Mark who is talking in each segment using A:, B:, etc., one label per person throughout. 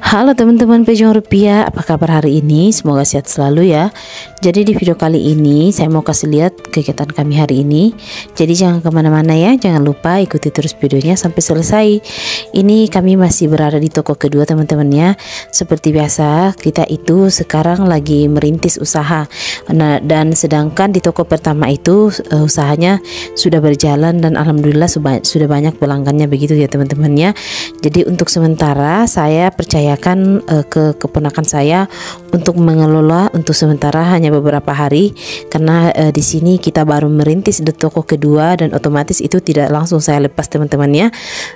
A: Halo teman-teman pejuang rupiah, apa kabar hari ini? Semoga sehat selalu ya. Jadi di video kali ini saya mau kasih lihat kegiatan kami hari ini. Jadi jangan kemana-mana ya, jangan lupa ikuti terus videonya sampai selesai. Ini kami masih berada di toko kedua teman-teman ya. Seperti biasa kita itu sekarang lagi merintis usaha. Nah, dan sedangkan di toko pertama itu usahanya sudah berjalan dan alhamdulillah sudah banyak pelanggannya begitu ya teman-teman ya. Jadi untuk sementara saya percayakan ke keponakan saya untuk mengelola untuk sementara hanya beberapa hari, karena di sini kita baru merintis di toko kedua dan otomatis itu tidak langsung saya lepas teman-teman ya.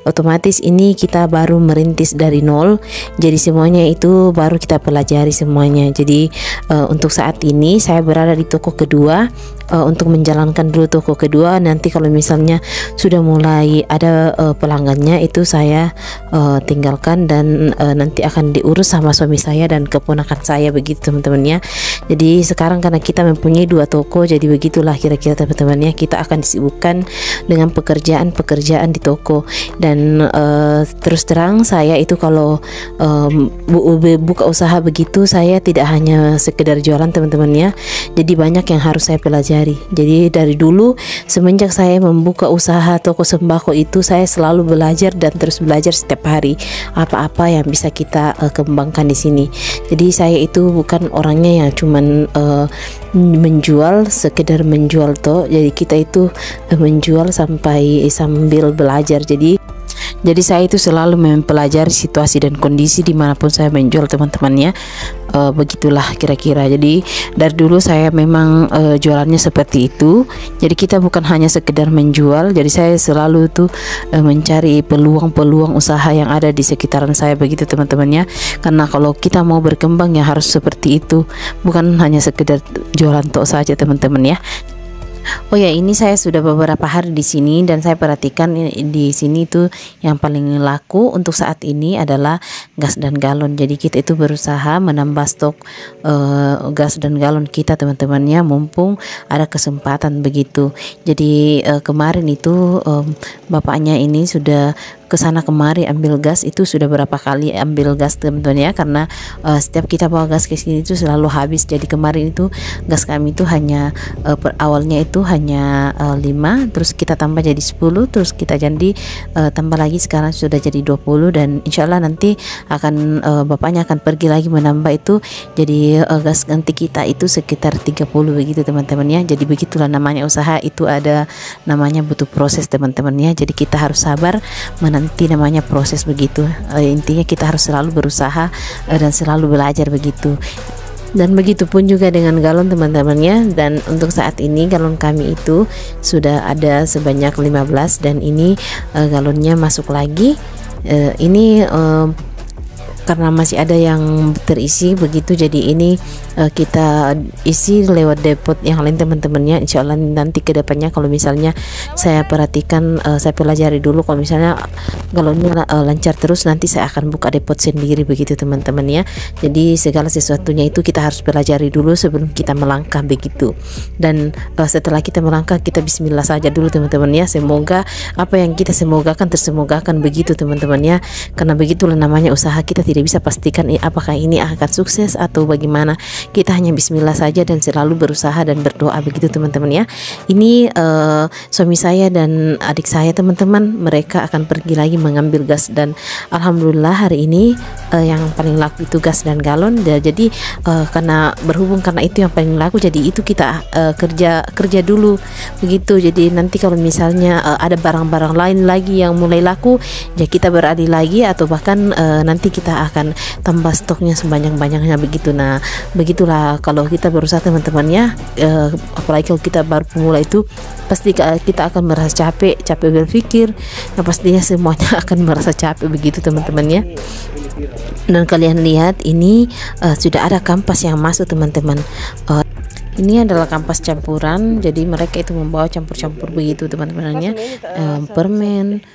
A: Otomatis ini kita baru merintis dari nol, jadi semuanya itu baru kita pelajari semuanya. Jadi untuk saat ini saya berada di toko kedua untuk menjalankan dulu toko kedua. Nanti kalau misalnya sudah mulai ada pelanggannya itu saya tinggalkan dan nanti akan diurus sama suami saya dan keponakan saya begitu teman-teman ya. Jadi sekarang karena kita mempunyai dua toko, jadi begitulah kira-kira teman-teman ya, kita akan disibukkan dengan pekerjaan di toko. Dan terus terang saya itu kalau buka usaha begitu saya tidak hanya sekedar jualan teman-teman ya, jadi banyak yang harus saya pelajari. Jadi dari dulu semenjak saya membuka usaha toko sembako itu saya selalu belajar dan terus belajar setiap hari apa-apa yang bisa kita kembangkan di sini. Jadi saya itu bukan orangnya yang cuman menjual sekedar menjual toh. Jadi kita itu menjual sambil belajar. Jadi saya itu selalu mempelajari situasi dan kondisi dimanapun saya menjual teman-teman ya. Begitulah kira-kira. Jadi dari dulu saya memang jualannya seperti itu. Jadi kita bukan hanya sekedar menjual. Jadi saya selalu tuh mencari peluang-peluang usaha yang ada di sekitaran saya begitu teman-teman ya. Karena kalau kita mau berkembang ya harus seperti itu, bukan hanya sekedar jualan tok saja teman-teman ya. Oh ya, ini saya sudah beberapa hari di sini dan saya perhatikan di sini tuh yang paling laku untuk saat ini adalah gas dan galon. Jadi kita itu berusaha menambah stok gas dan galon kita teman-temannya, mumpung ada kesempatan begitu. Jadi kemarin itu bapaknya ini sudah kesana kemari ambil gas, itu sudah berapa kali ambil gas teman-teman ya, karena setiap kita bawa gas ke sini itu selalu habis. Jadi kemarin itu gas kami itu hanya awalnya itu hanya 5, terus kita tambah jadi 10, terus kita jadi tambah lagi sekarang sudah jadi 20, dan insyaallah nanti akan bapaknya akan pergi lagi menambah itu, jadi gas ganti kita itu sekitar 30 begitu teman-teman ya. Jadi begitulah namanya usaha, itu ada namanya butuh proses teman-teman ya. Jadi kita harus sabar nanti namanya proses begitu. Intinya kita harus selalu berusaha dan selalu belajar begitu. Dan begitu pun juga dengan galon teman-temannya. Dan untuk saat ini galon kami itu sudah ada sebanyak 15, dan ini galonnya masuk lagi. Ini karena masih ada yang terisi begitu, jadi ini kita isi lewat depot yang lain teman-temannya. Insya Allah nanti kedepannya kalau misalnya saya perhatikan, saya pelajari dulu, kalau misalnya galonnya lancar terus nanti saya akan buka depot sendiri begitu teman-teman ya. Jadi segala sesuatunya itu kita harus pelajari dulu sebelum kita melangkah begitu. Dan setelah kita melangkah kita bismillah saja dulu teman-teman ya. Semoga apa yang kita semogakan tersemogakan begitu teman-teman ya, karena begitulah namanya usaha. Kita tidak bisa pastikan apakah ini akan sukses atau bagaimana. Kita hanya bismillah saja dan selalu berusaha dan berdoa begitu teman-teman ya. Ini suami saya dan adik saya teman-teman, mereka akan pergi lagi mengambil gas, dan alhamdulillah hari ini yang paling laku itu gas dan galon. Jadi karena itu yang paling laku, jadi itu kita kerja dulu begitu. Jadi nanti kalau misalnya ada barang-barang lain lagi yang mulai laku, ya kita beralih lagi, atau bahkan nanti kita akan tambah stoknya sebanyak-banyaknya begitu. Nah begitulah kalau kita berusaha teman-teman ya. Apalagi kalau kita baru pemula itu pasti kita akan merasa capek berpikir. Nah pastinya semuanya akan merasa capek begitu teman-teman ya. Dan kalian lihat ini sudah ada kampas yang masuk teman-teman. Ini adalah kampas campuran, jadi mereka itu membawa campur-campur begitu teman-temannya, permen,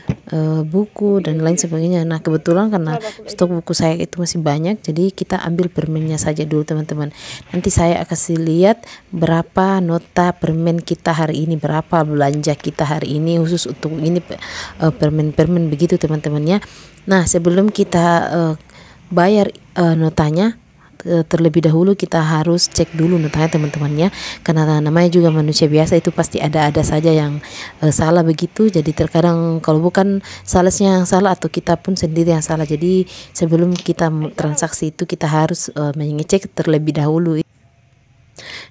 A: buku dan lain sebagainya. Nah kebetulan karena stok buku saya itu masih banyak, jadi kita ambil permennya saja dulu teman-teman. Nanti saya kasih lihat berapa nota permen kita hari ini, berapa belanja kita hari ini khusus untuk ini permen-permen begitu teman-temannya. Nah sebelum kita bayar notanya, terlebih dahulu kita harus cek dulu notanya teman-temannya, karena namanya juga manusia biasa, itu pasti ada saja yang salah begitu. Jadi terkadang kalau bukan salesnya yang salah atau kita pun sendiri yang salah. Jadi sebelum kita transaksi itu kita harus mengecek terlebih dahulu.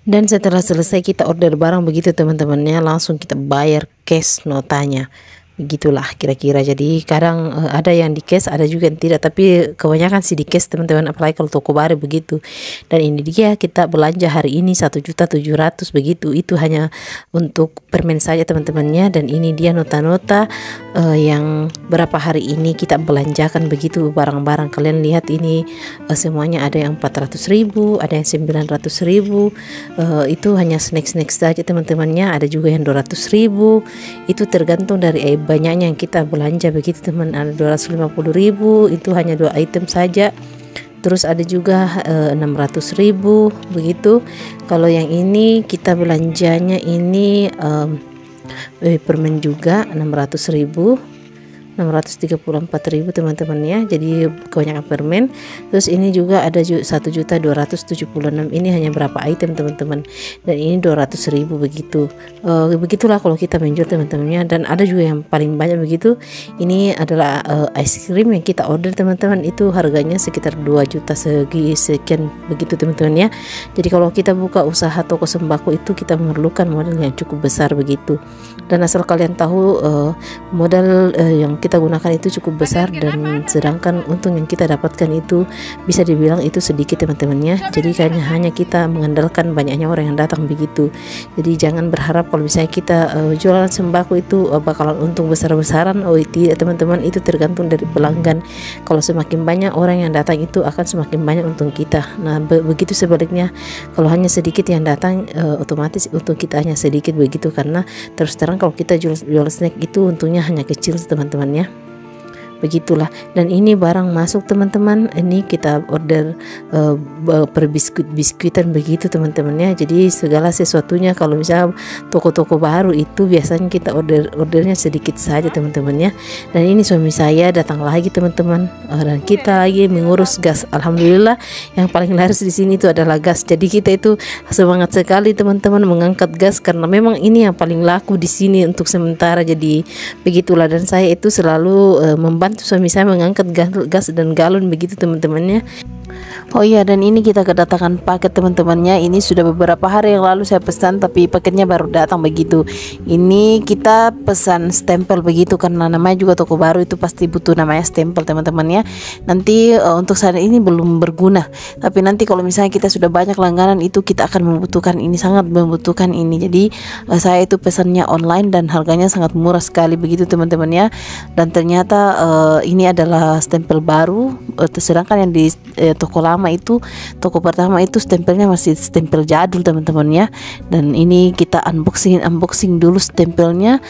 A: Dan setelah selesai kita order barang begitu teman-temannya, langsung kita bayar cash notanya. Begitulah kira-kira. Jadi kadang ada yang di cash, ada juga yang tidak, tapi kebanyakan sih di cash teman-teman, apalagi kalau toko baru begitu. Dan ini dia kita belanja hari ini 1.700.000 begitu. Itu hanya untuk permen saja teman-temannya. Dan ini dia nota-nota yang berapa hari ini kita belanjakan begitu barang-barang. Kalian lihat ini semuanya ada yang 400.000, ada yang 900.000. Itu hanya snack-snack saja teman-temannya. Ada juga yang 200.000. Itu tergantung dari banyaknya yang kita belanja begitu teman. Ada 250.000, itu hanya 2 item saja. Terus ada juga 600.000 begitu. Kalau yang ini kita belanjanya ini permen juga 600.000, 634.000 teman-teman ya. Jadi kebanyakan permen. Terus ini juga ada 1.276.000. Ini hanya berapa item teman-teman. Dan ini 200.000 begitu. Begitulah kalau kita menjual teman-temannya. Dan ada juga yang paling banyak begitu. Ini adalah ice cream yang kita order teman-teman. Itu harganya sekitar 2 juta sekian begitu teman-teman ya. Jadi kalau kita buka usaha toko sembako itu kita memerlukan modal yang cukup besar begitu. Dan asal kalian tahu modal yang kita gunakan itu cukup besar, dan sedangkan untung yang kita dapatkan itu bisa dibilang itu sedikit teman-temannya. Jadi hanya kita mengandalkan banyaknya orang yang datang begitu. Jadi jangan berharap kalau misalnya kita jualan sembako itu bakalan untung besar-besaran. Oh tidak teman-teman, itu tergantung dari pelanggan. Kalau semakin banyak orang yang datang itu akan semakin banyak untung kita. Nah begitu sebaliknya, kalau hanya sedikit yang datang otomatis untung kita hanya sedikit begitu. Karena terus terang kalau kita jual snack itu untungnya hanya kecil teman-teman ya. Begitulah. Dan ini barang masuk teman-teman, ini kita order per biskuitan begitu teman-temannya. Jadi segala sesuatunya kalau misalnya toko-toko baru itu biasanya kita ordernya sedikit saja teman-temannya. Dan ini suami saya datang lagi teman-teman, dan kita lagi mengurus gas. Alhamdulillah yang paling laris di sini itu adalah gas. Jadi kita itu semangat sekali teman-teman mengangkat gas, karena memang ini yang paling laku di sini untuk sementara. Jadi begitulah. Dan saya itu selalu membantu suami saya mengangkat gas dan galon begitu teman-temannya. Oh iya, dan ini kita kedatangan paket teman-temannya. Ini sudah beberapa hari yang lalu saya pesan, tapi paketnya baru datang begitu. Ini kita pesan stempel begitu, karena namanya juga toko baru itu pasti butuh namanya stempel teman-temannya. Nanti untuk saat ini belum berguna, tapi nanti kalau misalnya kita sudah banyak langganan itu kita akan membutuhkan ini, sangat membutuhkan ini. Jadi saya itu pesannya online dan harganya sangat murah sekali begitu teman-temannya. Dan ternyata ini adalah stempel baru, sedangkan yang di toko lama itu, toko pertama itu stempelnya masih stempel jadul teman-teman ya. Dan ini kita unboxing dulu stempelnya.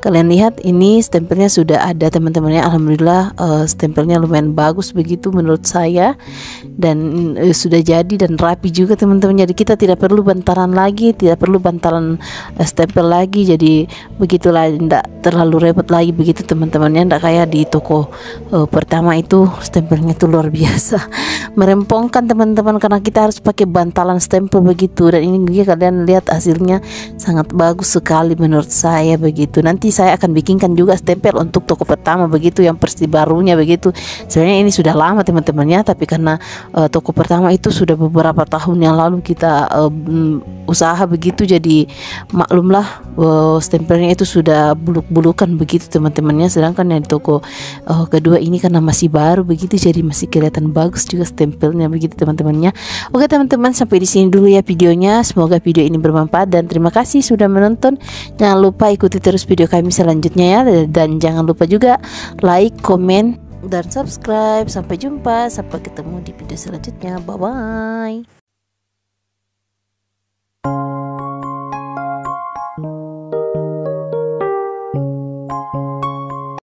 A: Kalian lihat ini stempelnya sudah ada teman-teman ya. Alhamdulillah stempelnya lumayan bagus begitu menurut saya, dan sudah jadi dan rapi juga teman-teman. Jadi kita tidak perlu bantalan lagi, tidak perlu bantalan stempel lagi. Jadi begitulah, tidak terlalu repot lagi begitu teman-temannya. Tidak kayak di toko pertama itu stempelnya itu luar biasa merempongkan teman-teman, karena kita harus pakai bantalan stempel begitu. Dan ini juga kalian lihat hasilnya sangat bagus sekali menurut saya begitu. Nanti saya akan bikinkan juga stempel untuk toko pertama begitu, yang versi barunya begitu. Sebenarnya ini sudah lama teman-temannya, tapi karena toko pertama itu sudah beberapa tahun yang lalu kita usaha begitu, jadi maklumlah stempelnya itu sudah buluk-bulukan begitu teman-temannya. Sedangkan yang di toko kedua ini karena masih baru begitu, jadi masih kelihatan bagus juga stempelnya begitu teman-temannya. Oke teman-teman, sampai di sini dulu ya videonya. Semoga video ini bermanfaat dan terima kasih sudah menonton. Jangan lupa ikuti terus video kami selanjutnya ya, dan jangan lupa juga like, komen, dan subscribe. Sampai jumpa, sampai ketemu di video selanjutnya. Bye bye.